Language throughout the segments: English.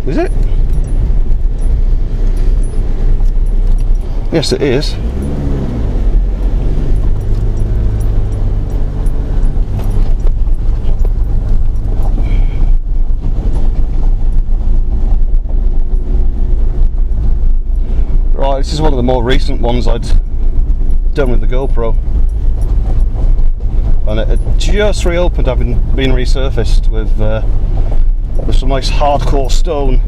Is it? Yes, it is. Right, this is one of the more recent ones I'd done with the GoPro, and it had just reopened, having been resurfaced with some nice hardcore stone.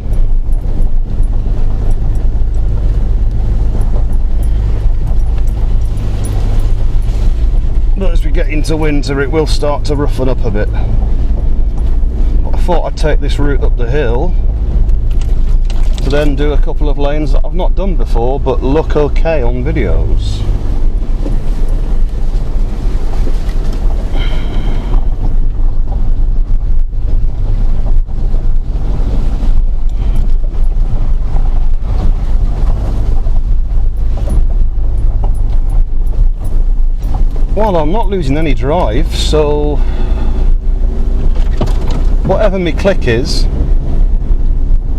But as we get into winter, it will start to roughen up a bit. But I thought I'd take this route up the hill to then do a couple of lanes that I've not done before but look okay on videos. Well, I'm not losing any drive, so whatever my click is,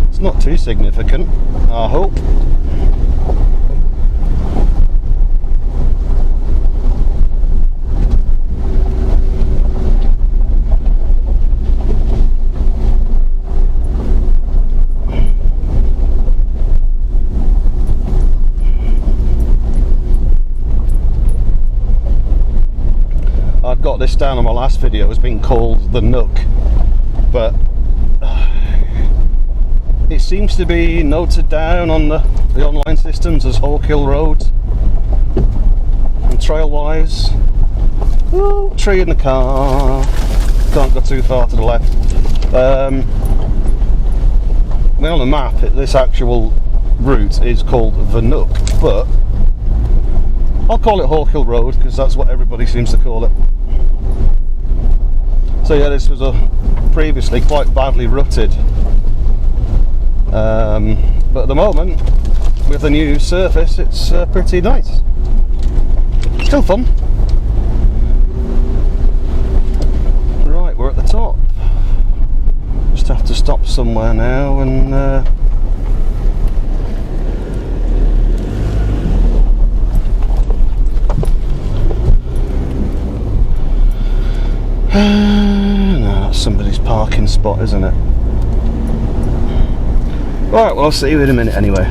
it's not too significant, I hope. I'd got this down on my last video as being called the Nook, but it seems to be noted down on the online systems as Hawkhill Road. And trail wise, ooh, tree in the car, can't go too far to the left. I mean, on the map this actual route is called the Nook, but I'll call it Hawkhill Road because that's what everybody seems to call it. So yeah, this was a previously quite badly rutted, but at the moment with the new surface it's pretty nice. Still fun. Right, we're at the top. Just have to stop somewhere now and no, that's somebody's parking spot, isn't it? Right, well, I'll see you in a minute anyway.